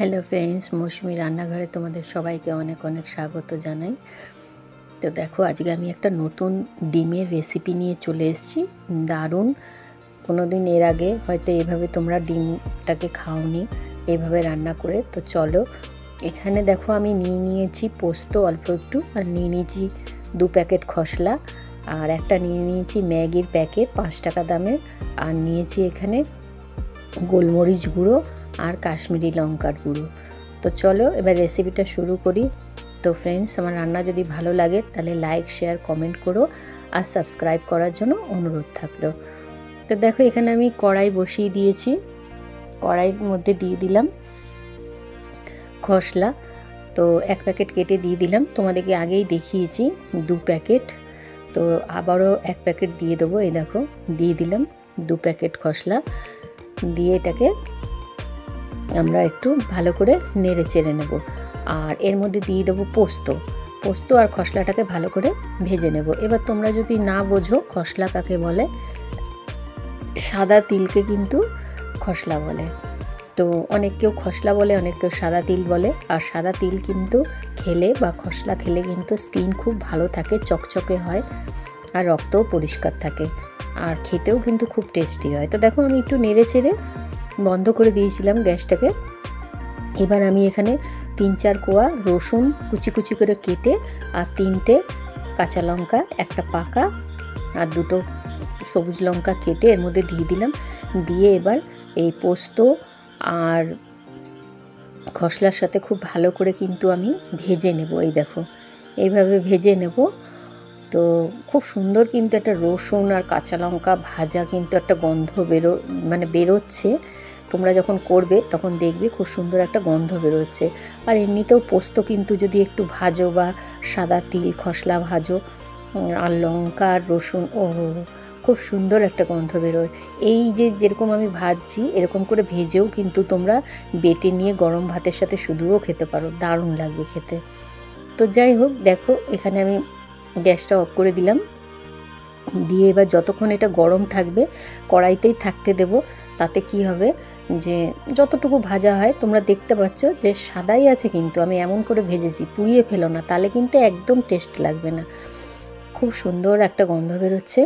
Hello friends, মৌসুমি রান্নাঘরে তোমাদের সবাইকে অনেক অনেক স্বাগত জানাই। তো দেখো, আজকে আমি একটা নতুন ডিমের রেসিপি নিয়ে চলে এসেছি। দারুণ। কোনো দিন এর আগে হয়তো এভাবে তোমরা ডিমটাকে খাওনি এইভাবে রান্না করে। তো চলো, এখানে দেখো আমি নিয়েছি পোস্ত অল্প একটু, আর নিয়েছি 2 প্যাকেট খসলা, আর একটা নিয়েছি ম্যাগির প্যাকেট 5 টাকা দামের, আর নিয়েছি এখানে গোলমরিচ গুঁড়ো আর কাশ্মীরি লঙ্কার গুঁড়ো। তো চলো এবার রেসিপিটা শুরু করি। তো ফ্রেন্ডস, আমার রান্না যদি ভালো লাগে তাহলে লাইক, শেয়ার, কমেন্ট করো, আর সাবস্ক্রাইব করার জন্য অনুরোধ থাকলো। তো দেখো, এখানে আমি কড়াই বসিয়ে দিয়েছি। কড়াইয়ের মধ্যে দিয়ে দিলাম খসলা। তো 1 প্যাকেট কেটে দিয়ে দিলাম, তোমাদেরকে আগেই দেখিয়েছি 2 প্যাকেট। তো আবারও 1 প্যাকেট দিয়ে দেবো। এই দেখো, দিয়ে দিলাম 2 প্যাকেট খসলা। দিয়ে এটাকে আমরা একটু ভালো করে নেড়ে চেড়ে নেব। আর এর মধ্যে দিয়ে দেবো পোস্ত আর খসলাটাকে ভালো করে ভেজে নেব। এবার তোমরা যদি না বোঝো খসলা কাকে বলে, সাদা তিলকে কিন্তু খসলা বলে। তো অনেক কেউ খসলা বলে, অনেক কেউ সাদা তিল বলে। আর সাদা তিল কিন্তু খেলে বা খসলা খেলে কিন্তু স্কিন খুব ভালো থাকে, চকচকে হয়, আর রক্তও পরিষ্কার থাকে, আর খেতেও কিন্তু খুব টেস্টি হয়। তো দেখো, আমি একটু নেড়ে চেড়ে বন্ধ করে দিয়েছিলাম গ্যাসটাকে। এবার আমি এখানে 3-4 কোয়া রসুন কুচি কুচি করে কেটে, আর 3টে কাঁচা লঙ্কা, একটা পাকা আর 2টো সবুজ লঙ্কা কেটে এর মধ্যে দিয়ে দিলাম। দিয়ে এবার এই পোস্ত আর খসলার সাথে খুব ভালো করে কিন্তু আমি ভেজে নেব। এই দেখো, এইভাবে ভেজে নেব। তো খুব সুন্দর কিন্তু একটা রসুন আর কাঁচা লঙ্কা ভাজা কিন্তু একটা গন্ধ বেরোচ্ছে। তোমরা যখন করবে তখন দেখবে খুব সুন্দর একটা গন্ধ বেরোচ্ছে। আর এমনিতেও পোস্ত কিন্তু যদি একটু ভাজো, বা সাদা তিল খসলা ভাজো আর লঙ্কা আর রসুন, খুব সুন্দর একটা গন্ধ বেরোয়। এই যেরকম আমি ভাজছি এরকম করে ভেজেও কিন্তু তোমরা বেটে নিয়ে গরম ভাতের সাথে শুধুও খেতে পারো, দারুণ লাগবে খেতে। তো যাই হোক, দেখো এখানে আমি গ্যাসটা অফ করে দিলাম। দিয়ে এবার যতক্ষণ এটা গরম থাকবে কড়াইতেই থাকতে দেব। তাতে কি হবে যে যতটুকু ভাজা হয়, তোমরা দেখতে পাচ্ছ যে সাদাই আছে, কিন্তু আমি এমন করে ভেজেছি, পুড়িয়ে ফেলো না, তাহলে কিন্তু একদম টেস্ট লাগবে না। খুব সুন্দর একটা গন্ধ বেরোচ্ছে।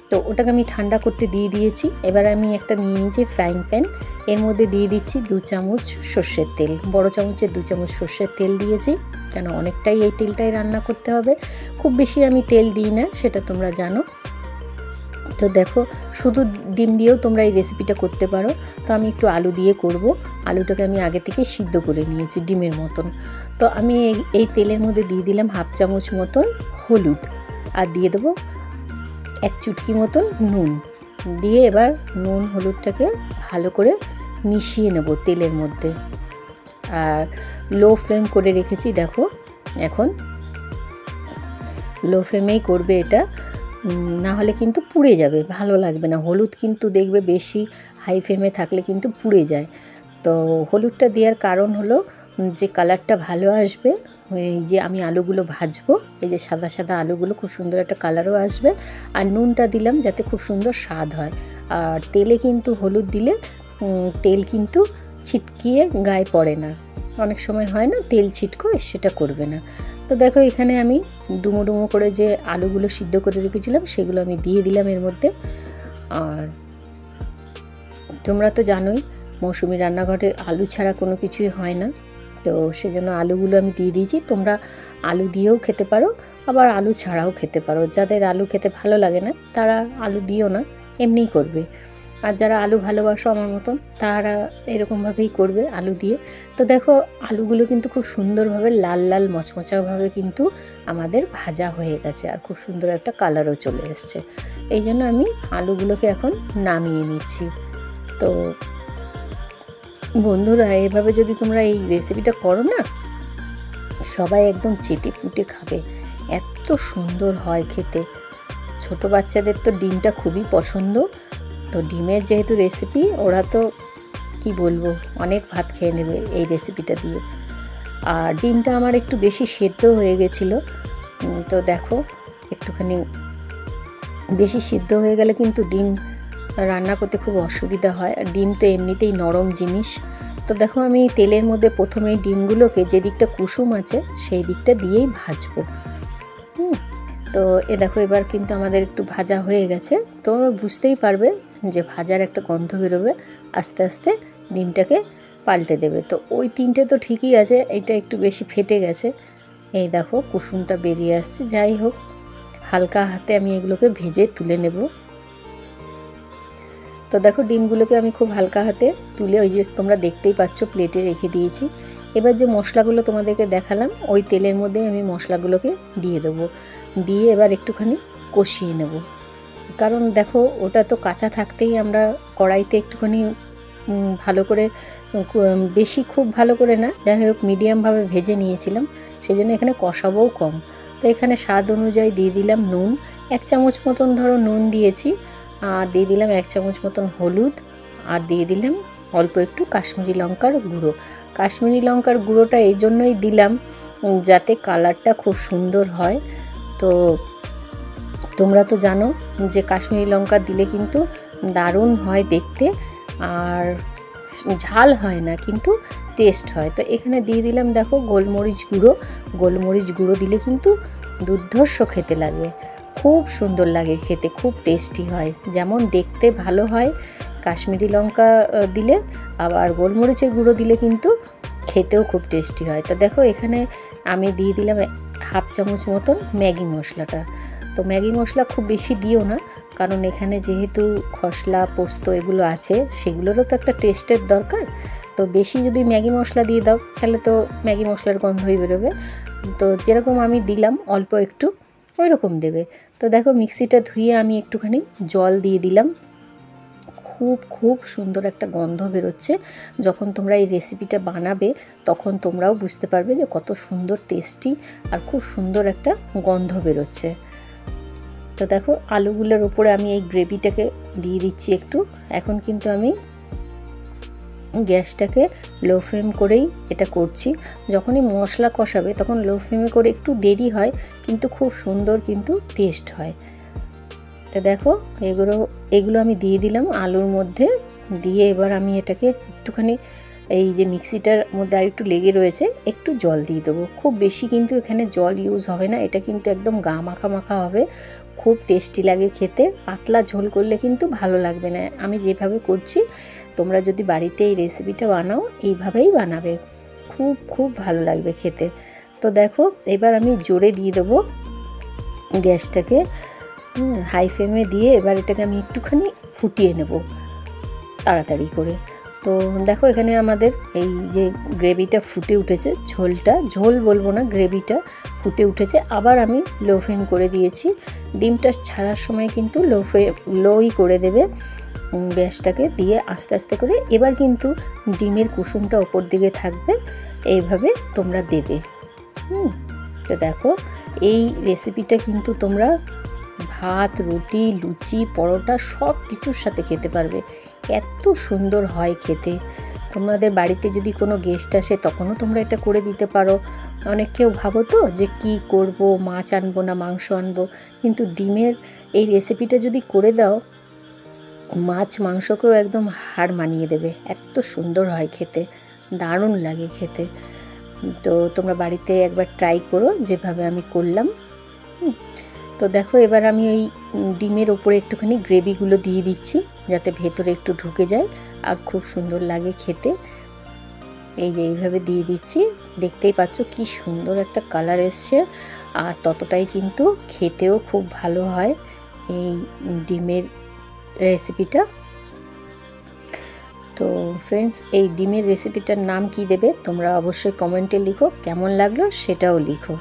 তো ওটাকে আমি ঠান্ডা করতে দিয়ে দিয়েছি। এবার আমি একটা নিয়ে নিয়েছি ফ্রাইং প্যান, এর মধ্যে দিয়ে দিচ্ছি 2 চামচ সর্ষের তেল। বড় চামচের 2 চামচ সর্ষের তেল দিয়েছি, কেন অনেকটাই এই তেলটাই রান্না করতে হবে। খুব বেশি আমি তেল দিই না, সেটা তোমরা জানো। তো দেখো, শুধু ডিম দিয়েও তোমরা এই রেসিপিটা করতে পারো। তো আমি একটু আলু দিয়ে করব। আলুটাকে আমি আগে থেকে সিদ্ধ করে নিয়েছি ডিমের মতন। তো আমি এই তেলের মধ্যে দিয়ে দিলাম 1/2 চামচ মতন হলুদ, আর দিয়ে দেবো 1 চুটকি মতন নুন। দিয়ে এবার নুন হলুদটাকে ভালো করে মিশিয়ে নেব তেলের মধ্যে। আর লো ফ্লেম করে রেখেছি। দেখো, এখন লো ফ্লেমেই করবে এটা, না হলে কিন্তু পুড়ে যাবে, ভালো লাগবে না। হলুদ কিন্তু দেখবে বেশি হাই ফ্লেমে থাকলে কিন্তু পুড়ে যায়। তো হলুদটা দেওয়ার কারণ হলো যে কালারটা ভালো আসবে। এই যে আমি আলুগুলো ভাজবো, এই যে সাদা সাদা আলুগুলো, খুব সুন্দর একটা কালারও আসবে। আর নুনটা দিলাম যাতে খুব সুন্দর স্বাদ হয়। আর তেলে কিন্তু হলুদ দিলে তেল কিন্তু ছিটকিয়ে গায়ে পড়ে না, অনেক সময় হয় না তেল ছিটকোয়, সেটা করবে না। তো দেখো, এখানে আমি ডুমো ডুমো করে যে আলুগুলো সিদ্ধ করে রেখেছিলাম সেগুলো আমি দিয়ে দিলাম এর মধ্যে। আর তোমরা তো জানোই মৌসুমি রান্নাঘরে আলু ছাড়া কোনো কিছুই হয় না। তো সেজন্য আলুগুলো আমি দিয়ে দিয়েছি। তোমরা আলু দিয়েও খেতে পারো, আবার আলু ছাড়াও খেতে পারো। যাদের আলু খেতে ভালো লাগে না তারা আলু দিও না, এমনিই করবে। আর যারা আলু ভালোবাসো আমার মতন, তারা এরকমভাবেই করবে আলু দিয়ে। তো দেখো, আলুগুলো কিন্তু খুব সুন্দরভাবে লাল লাল মচমচাভাবে কিন্তু আমাদের ভাজা হয়ে গেছে, আর খুব সুন্দর একটা কালারও চলে এসছে। এই জন্য আমি আলুগুলোকে এখন নামিয়ে নিচ্ছি। তো বন্ধুরা, এভাবে যদি তোমরা এই রেসিপিটা করো না, সবাই একদম চেটে পুটে খাবে, এত সুন্দর হয় খেতে। ছোট বাচ্চাদের তো ডিমটা খুবই পছন্দ। তো ডিমের যেহেতু রেসিপি, ওরা তো কি বলবো, অনেক ভাত খেয়ে নেবে এই রেসিপিটা দিয়ে। আর ডিমটা আমার একটু বেশি সেদ্ধ হয়ে গেছিলো। তো দেখো, একটুখানি বেশি সিদ্ধ হয়ে গেলে কিন্তু ডিম রান্না করতে খুব অসুবিধা হয়। আর ডিম তো এমনিতেই নরম জিনিস, তো দেখো আমি তেলের মধ্যে প্রথমে ডিমগুলোকে যে দিকটা কুসুম আছে সেই দিকটা দিয়েই ভাজবো। তো দেখো এবার কিন্তু আমাদের একটু ভাজা হয়ে গেছে। তো বুঝতেই পারবে যে ভাজার একটা গন্ধ বেরোবে, আস্তে আস্তে ডিমটাকে পাল্টে দেবে। তো ওই 3টে তো ঠিকই আছে, এটা একটু বেশি ফেটে গেছে। এই দেখো কুসুমটা বেরিয়ে আসছে। যাই হোক, হালকা হাতে আমি এগুলোকে ভেজে তুলে নেব। তো দেখো ডিমগুলোকে আমি খুব হালকা হাতে তুলে ওই যে তোমরা দেখতেই পাচ্ছ প্লেটে রেখে দিয়েছি। এবার যে মশলাগুলো তোমাদেরকে দেখালাম ওই তেলের মধ্যে আমি মশলাগুলোকে দিয়ে দেবো, দিয়ে এবার একটুখানি কষিয়ে নেব। কারণ দেখো ওটা তো কাঁচা থাকতেই আমরা কড়াইতে একটুখানি ভালো করে, বেশি খুব ভালো করে না, যাই হোক মিডিয়ামভাবে ভেজে নিয়েছিলাম, সেই জন্য এখানে কষাবোও কম। তো এখানে স্বাদ অনুযায়ী দিয়ে দিলাম নুন, 1 চামচ মতন ধরো নুন দিয়েছি, আর দিয়ে দিলাম 1 চামচ মতন হলুদ, আর দিয়ে দিলাম অল্প একটু কাশ্মীরি লঙ্কার গুঁড়ো। কাশ্মীরি লঙ্কার গুঁড়োটা এই জন্যই দিলাম যাতে কালারটা খুব সুন্দর হয়। তো তোমরা তো জানো যে কাশ্মীরি লঙ্কা দিলে কিন্তু দারুণ হয় দেখতে, আর ঝাল হয় না কিন্তু টেস্ট হয়। তো এখানে দিয়ে দিলাম দেখো গোলমরিচ গুঁড়ো। গোলমরিচ গুঁড়ো দিলে কিন্তু দুর্ধর্ষ খেতে লাগে, খুব সুন্দর লাগে খেতে, খুব টেস্টি হয়। যেমন দেখতে ভালো হয় কাশ্মীরি লঙ্কা দিলে, আবার গোলমরিচের গুঁড়ো দিলে কিন্তু খেতেও খুব টেস্টি হয়। তো দেখো এখানে আমি দিয়ে দিলাম 1/2 চামচ মতন ম্যাগি মশলাটা। তো ম্যাগি মশলা খুব বেশি দিও না, কারণ এখানে যেহেতু খসলা পোস্ত এগুলো আছে সেগুলোরও তো একটা টেস্টের দরকার। তো বেশি যদি ম্যাগি মশলা দিয়ে দাও তাহলে তো ম্যাগি মশলার গন্ধই বেরোবে। তো যেরকম আমি দিলাম অল্প একটু ওই রকম দেবে। তো দেখো মিক্সিটা ধুয়ে আমি একটুখানি জল দিয়ে দিলাম। খুব সুন্দর একটা গন্ধ বেরোচ্ছে। যখন তোমরা এই রেসিপিটা বানাবে তখন তোমরাও বুঝতে পারবে যে কত সুন্দর টেস্টি আর খুব সুন্দর একটা গন্ধ বেরোচ্ছে। তো দেখো আলুগুলোর উপরে আমি এই গ্রেভিটাকে দিয়ে দিচ্ছি একটু। এখন কিন্তু আমি গ্যাসটাকে লো ফ্লেম করেই এটা করছি। যখনই মশলা কষাবে তখন লো ফ্লেমে করে, একটু দেরি হয় কিন্তু খুব সুন্দর কিন্তু টেস্ট হয়। তো দেখো এগুলো আমি দিয়ে দিলাম আলুর মধ্যে, দিয়ে এবার আমি এটাকে একটুখানি, এই যে মিক্সিটার মধ্যে আর একটু লেগে রয়েছে, একটু জল দিয়ে দেবো। খুব বেশি কিন্তু এখানে জল ইউজ হবে না, এটা কিন্তু একদম গা মাখা মাখা হবে, খুব টেস্টি লাগে খেতে। পাতলা ঝোল করলে কিন্তু ভালো লাগবে না। আমি যেভাবে করছি তোমরা যদি বাড়িতে এই রেসিপিটা বানাও এইভাবেই বানাবে, খুব ভালো লাগবে খেতে। তো দেখো এবার আমি জোরে দিয়ে দেবো গ্যাসটাকে, হাই ফ্লেমে দিয়ে এবার এটাকে আমি একটুখানি ফুটিয়ে নেব তাড়াতাড়ি করে। তো দেখো এখানে আমাদের এই যে গ্রেভিটা ফুটে উঠেছে, ঝোল বলবো না, গ্রেভিটা ফুটে উঠেছে। আবার আমি লো ফ্লেম করে দিয়েছি। ডিমটা ছাড়ার সময় কিন্তু লোই করে দেবে গ্যাসটাকে, দিয়ে আস্তে আস্তে করে এবার কিন্তু ডিমের কুসুমটা ওপর দিকে থাকবে, এইভাবে তোমরা দেবে। তো দেখো এই রেসিপিটা কিন্তু তোমরা ভাত, রুটি, লুচি, পরোটা সব কিছুর সাথে খেতে পারবে, এত সুন্দর হয় খেতে। তোমাদের বাড়িতে যদি কোনো গেস্ট আসে তখনও তোমরা এটা করে দিতে পারো। অনেক কেউ ভাবো তো যে কি করব, মাছ আনবো না মাংস আনবো, কিন্তু ডিমের এই রেসিপিটা যদি করে দাও মাছ মাংসকেও একদম হার মানিয়ে দেবে, এত সুন্দর হয় খেতে, দারুণ লাগে খেতে। তো তোমরা বাড়িতে একবার ট্রাই করো যেভাবে আমি করলাম। তো দেখো এবার আমি এই ডিমের ওপরে একটুখানি গ্রেভিগুলো দিয়ে দিচ্ছি যাতে ভেতরে একটু ঢুকে যায় আর খুব সুন্দর লাগে খেতে। এই যে এইভাবে দিয়ে দিচ্ছি, দেখতেই পাচ্ছ কি সুন্দর একটা কালার এসছে, আর ততটাই কিন্তু খেতেও খুব ভালো হয় এই ডিমের রেসিপিটা। তো ফ্রেন্ডস, এই ডিমের রেসিপিটার নাম কি দেবে তোমরা অবশ্যই কমেন্টে লিখো, কেমন লাগলো সেটাও লিখো।